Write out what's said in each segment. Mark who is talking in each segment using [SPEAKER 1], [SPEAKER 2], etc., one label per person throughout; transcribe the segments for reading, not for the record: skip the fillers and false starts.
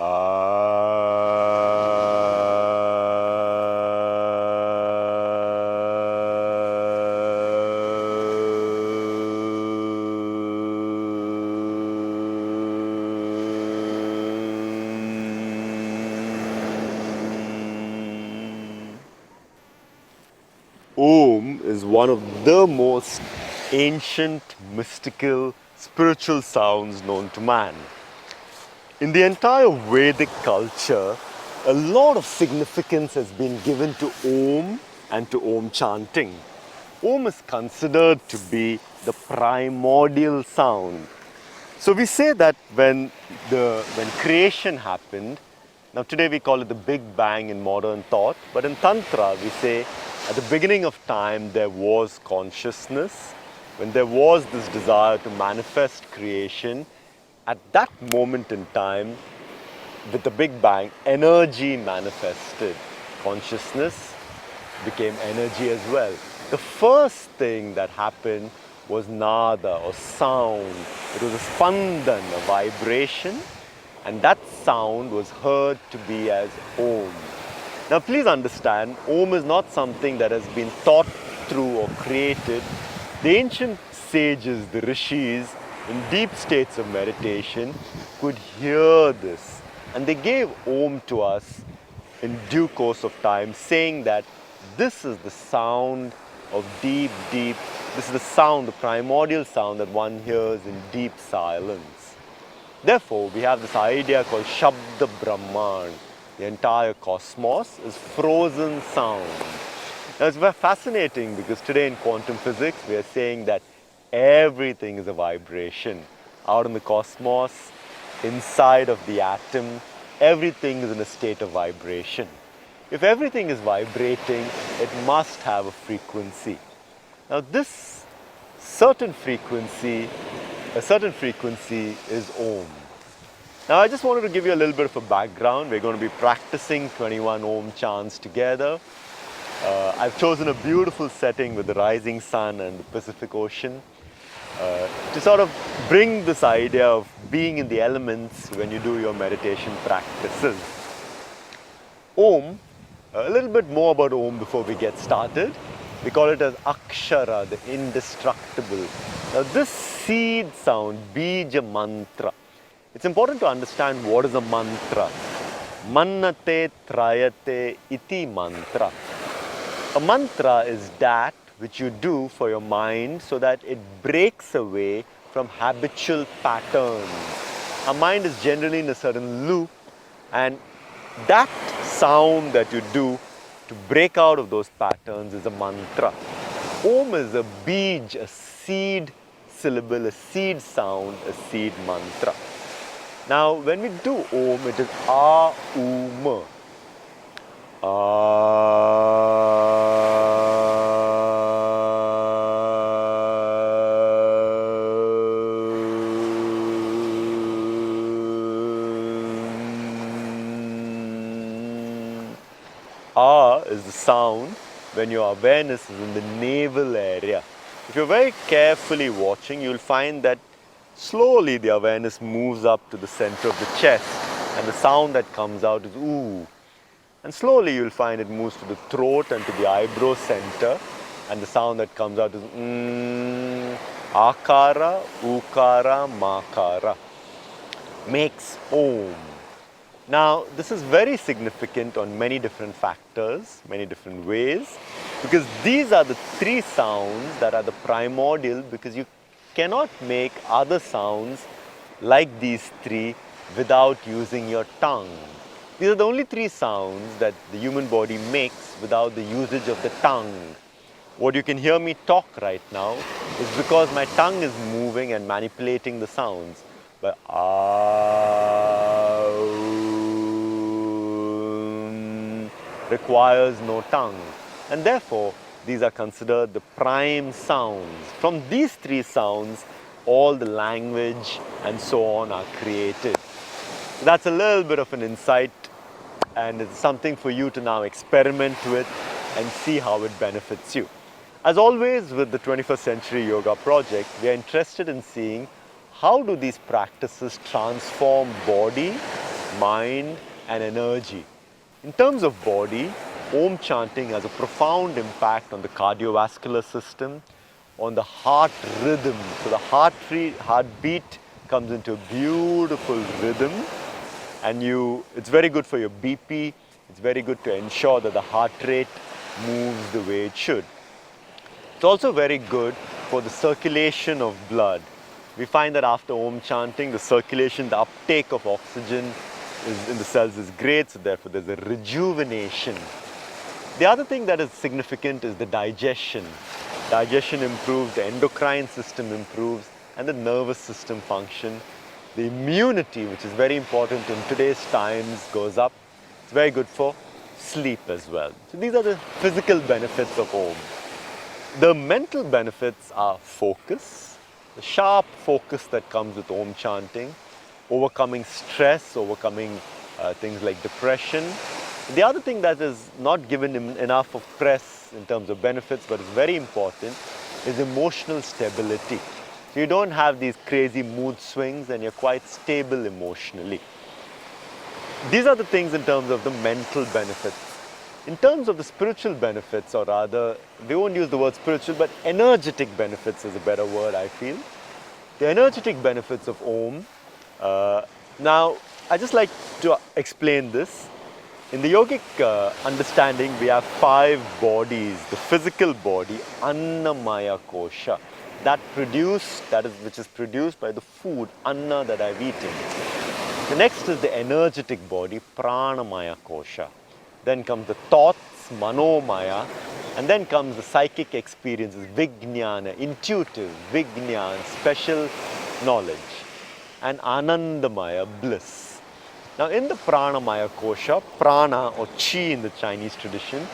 [SPEAKER 1] Om is one of the most ancient, mystical, spiritual sounds known to man. In the entire Vedic culture, a lot of significance has been given to Om and to Om chanting. Om is considered to be the primordial sound. So we say that when creation happened, now today we call it the Big Bang in modern thought, but in Tantra we say at the beginning of time there was consciousness. When there was this desire to manifest creation, at that moment in time, with the Big Bang, energy manifested. Consciousness became energy as well. The first thing that happened was nada or sound. It was a spandan, a vibration, and that sound was heard to be as Om. Now please understand, Om is not something that has been thought through or created. The ancient sages, the rishis, in deep states of meditation, could hear this. And they gave Om to us in due course of time, saying that this is the sound of deep, this is the sound, the primordial sound that one hears in deep silence. Therefore, we have this idea called Shabda Brahman. The entire cosmos is frozen sound. Now it's very fascinating because today in quantum physics we are saying that everything is a vibration. Out in the cosmos, inside of the atom, everything is in a state of vibration. If everything is vibrating, it must have a frequency. Now this certain frequency is Om. Now I just wanted to give you a little bit of a background. We're going to be practicing 21 Om chants together. I've chosen a beautiful setting with the rising sun and the Pacific Ocean to sort of bring this idea of being in the elements when you do your meditation practices. Om, a little bit more about Om before we get started. We call it as Akshara, the indestructible. Now this seed sound, Bija mantra, it's important to understand what is a mantra. Mannate trayate iti mantra. A mantra is that which you do for your mind so that it breaks away from habitual patterns. Our mind is generally in a certain loop, and that sound that you do to break out of those patterns is a mantra. Om is a bij, a seed syllable, a seed sound, a seed mantra. Now, when we do Om, it is A-U-M. Is the sound when your awareness is in the navel area. If you're very carefully watching, you'll find that slowly the awareness moves up to the center of the chest and the sound that comes out is ooh. And slowly you'll find it moves to the throat and to the eyebrow center, and the sound that comes out is Akara, Ukara, Makara. Makes Om. Now, this is very significant on many different factors, many different ways, because these are the three sounds that are the primordial, because you cannot make other sounds like these three without using your tongue. These are the only three sounds that the human body makes without the usage of the tongue. What you can hear me talk right now is because my tongue is moving and manipulating the sounds. But requires no tongue, and therefore these are considered the prime sounds. From these three sounds, all the language and so on are created. That's a little bit of an insight, and it's something for you to now experiment with and see how it benefits you. As always with the 21st Century Yoga Project, we are interested in seeing how do these practices transform body mind and energy. In terms of body, Om chanting has a profound impact on the cardiovascular system, on the heart rhythm. So the heartbeat comes into a beautiful rhythm, and it's very good for your BP. It's very good to ensure that the heart rate moves the way it should. It's also very good for the circulation of blood. We find that after Om chanting, the circulation, the uptake of oxygen in the cells is great, so therefore there's a rejuvenation. The other thing that is significant is the digestion. Digestion improves, the endocrine system improves, and the nervous system function. The immunity, which is very important in today's times, goes up. It's very good for sleep as well. So these are the physical benefits of Om. The mental benefits are focus, the sharp focus that comes with Om chanting, overcoming stress, overcoming things like depression. The other thing that is not given enough of press in terms of benefits, but is very important, is emotional stability. So you don't have these crazy mood swings and you're quite stable emotionally. These are the things in terms of the mental benefits. In terms of the spiritual benefits, or rather, we won't use the word spiritual, but energetic benefits is a better word, I feel. The energetic benefits of Om. Now, I just like to explain this. In the yogic understanding, we have 5 bodies. The physical body, Annamaya Kosha, which is produced by the food, Anna, that I've eaten. The next is the energetic body, Pranamaya Kosha. Then comes the thoughts, Manomaya, and then comes the psychic experiences, Vijnana, intuitive, Vijnana, special knowledge, and Anandamaya, bliss. Now in the Pranamaya Kosha, Prana or Chi in the Chinese tradition,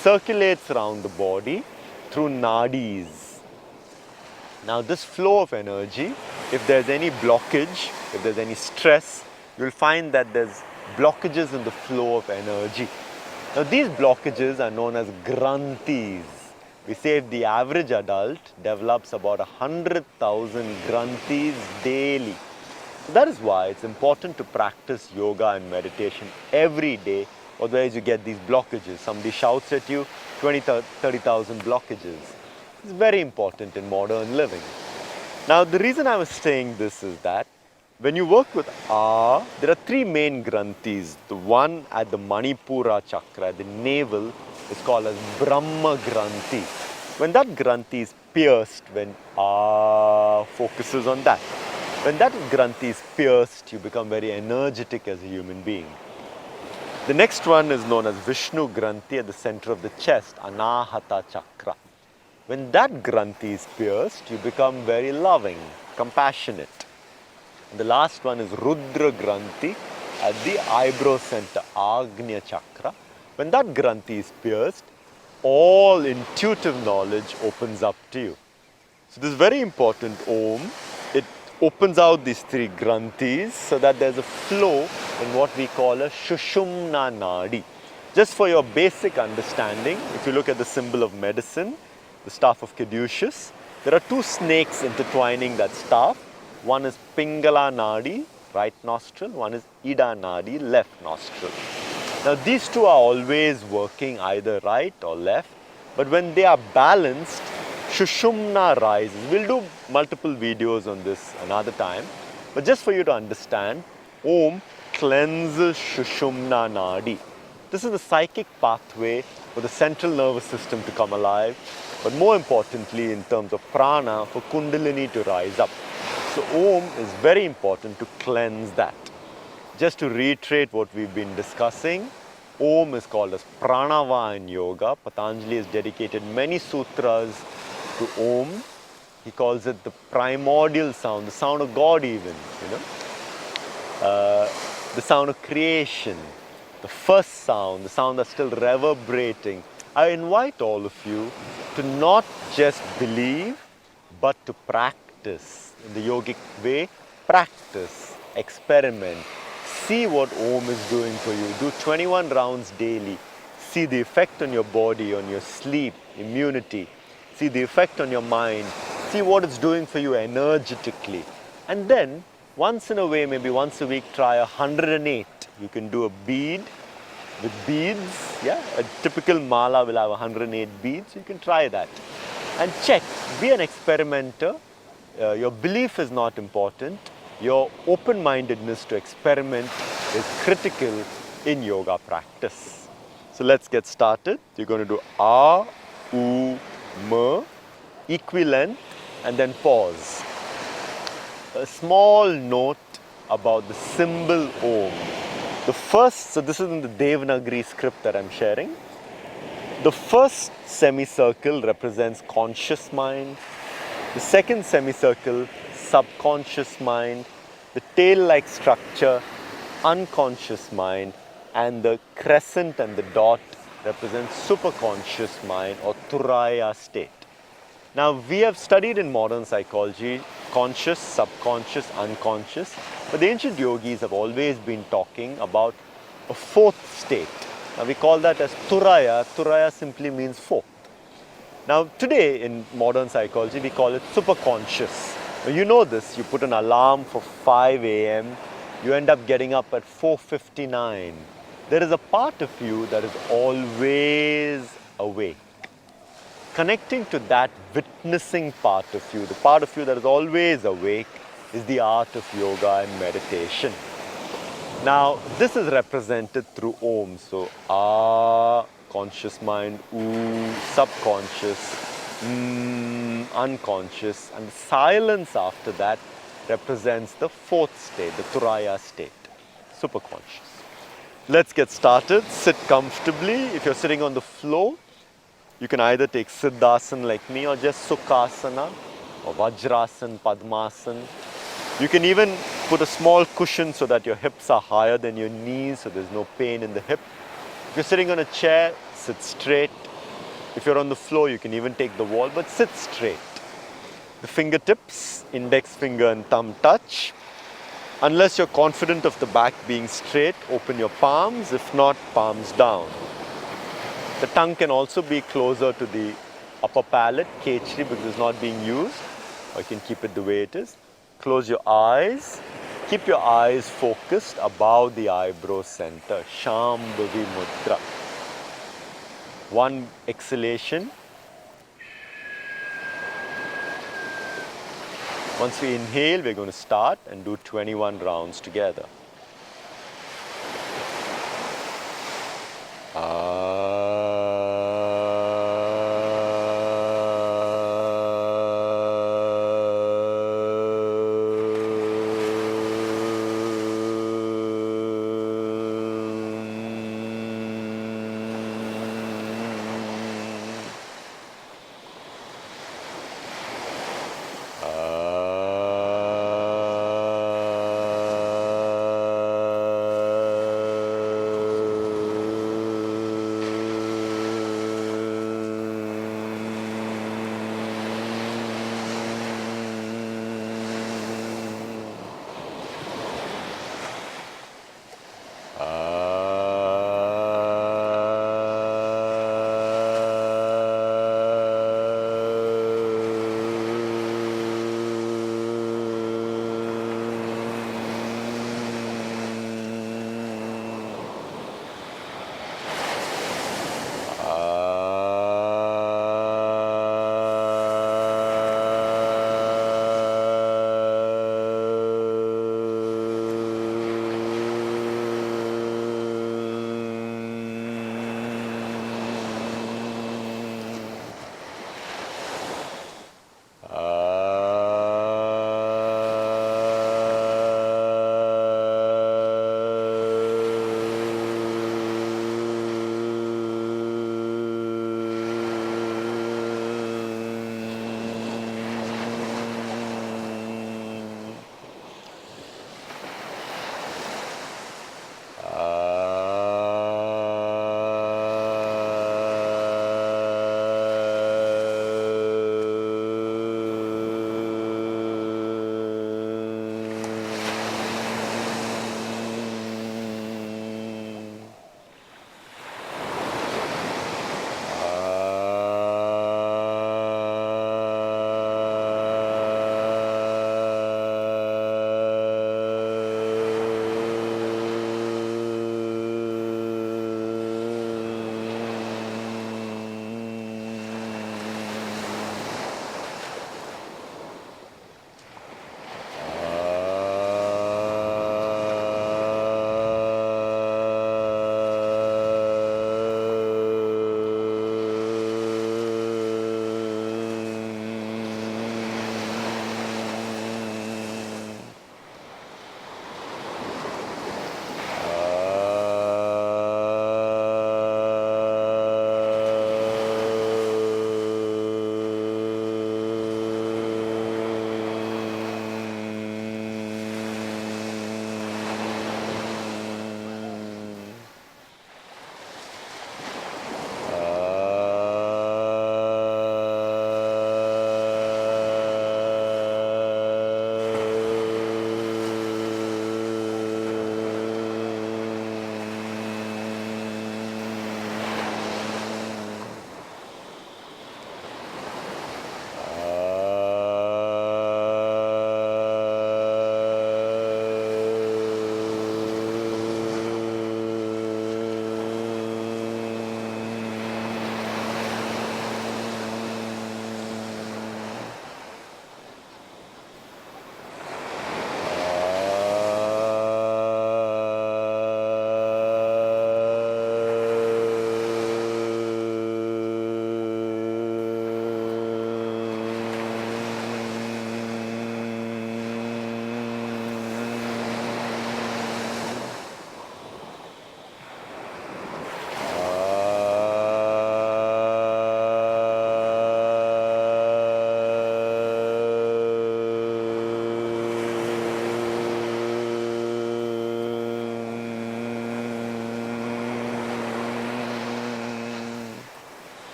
[SPEAKER 1] circulates around the body through nadis. Now this flow of energy, if there's any blockage, if there's any stress, you'll find that there's blockages in the flow of energy. Now these blockages are known as granthis. We say if the average adult develops about 100,000 granthis daily. So that is why it's important to practice yoga and meditation every day, otherwise you get these blockages. Somebody shouts at you, 20,000, 30,000 blockages. It's very important in modern living. Now the reason I was saying this is that when you work with there are 3 main granthis. The one at the Manipura chakra, the navel, is called as Brahma Granthi. When that granthi is pierced, when focuses on that, when that granthi is pierced, you become very energetic as a human being. The next one is known as Vishnu Granthi at the center of the chest, Anahata chakra. When that granthi is pierced, you become very loving, compassionate. And the last one is Rudra Granthi at the eyebrow center, Agnya chakra. When that granthi is pierced, all intuitive knowledge opens up to you. So this is very important, Om. It opens out these 3 granthis so that there's a flow in what we call a Shushumna Nadi. Just for your basic understanding, if you look at the symbol of medicine, the staff of Caduceus, there are 2 snakes intertwining that staff. One is Pingala Nadi, right nostril, one is Ida Nadi, left nostril. Now these 2 are always working either right or left, but when they are balanced, Shushumna rises. We'll do multiple videos on this another time, but just for you to understand, Om cleanses Shushumna Nadi. This is the psychic pathway for the central nervous system to come alive, but more importantly in terms of prana, for Kundalini to rise up. So Om is very important to cleanse that. Just to reiterate what we've been discussing, Om is called as PRANAVA in yoga. Patanjali has dedicated many sutras to Om. He calls it the primordial sound, the sound of God even, the sound of creation, the first sound, the sound that's still reverberating. I invite all of you to not just believe, but to practice. In the yogic way, practice, experiment, see what Om is doing for you. Do 21 rounds daily. See the effect on your body, on your sleep, immunity. See the effect on your mind. See what it's doing for you energetically. And then Once in a way, maybe once a week, try 108. You can do a bead with beads. Yeah, a typical mala will have 108 beads. You can try that and check. Be an experimenter. Your belief is not important. Your open-mindedness to experiment is critical in yoga practice. So let's get started. You're going to do A, U, M, equilength, and then pause. A small note about the symbol Om. So this is in the Devanagari script that I'm sharing. The first semicircle represents conscious mind. The second semicircle, subconscious mind. The tail-like structure, unconscious mind. And the crescent and the dot represent superconscious mind or Turaya state. Now, we have studied in modern psychology conscious, subconscious, unconscious, but the ancient yogis have always been talking about a fourth state. Now, we call that as Turaya. Turaya simply means fourth. Now, today in modern psychology, we call it superconscious. Now, you know this, you put an alarm for 5 a.m., you end up getting up at 4:59. There is a part of you that is always awake. Connecting to that witnessing part of you, the part of you that is always awake, is the art of yoga and meditation. Now, this is represented through Om. So, A, conscious mind, U, subconscious, unconscious, and the silence after that represents the fourth state, the Turaya state, superconscious. Let's get started. Sit comfortably. If you're sitting on the floor, you can either take Siddhasana like me or just Sukhasana or Vajrasana, Padmasana. You can even put a small cushion so that your hips are higher than your knees so there's no pain in the hip. If you're sitting on a chair, sit straight. If you're on the floor, you can even take the wall, but sit straight. The fingertips, index finger and thumb touch. Unless you're confident of the back being straight, open your palms. If not, palms down. The tongue can also be closer to the upper palate, Kechri, because it's not being used. Or you can keep it the way it is. Close your eyes. Keep your eyes focused above the eyebrow center. Shambhavi Mudra. One exhalation. Once we inhale, we're going to start and do 21 rounds together.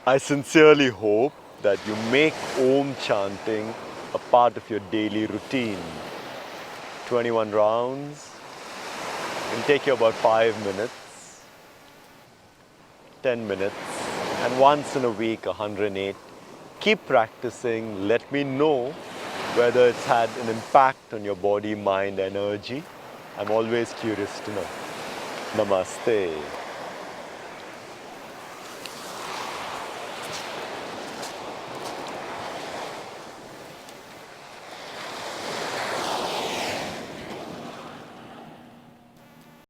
[SPEAKER 1] I sincerely hope that you make Om chanting a part of your daily routine. 21 rounds. It'll take you about 5 minutes, 10 minutes, and once in a week, 108. Keep practicing. Let me know whether it's had an impact on your body, mind, energy. I'm always curious to know. Namaste.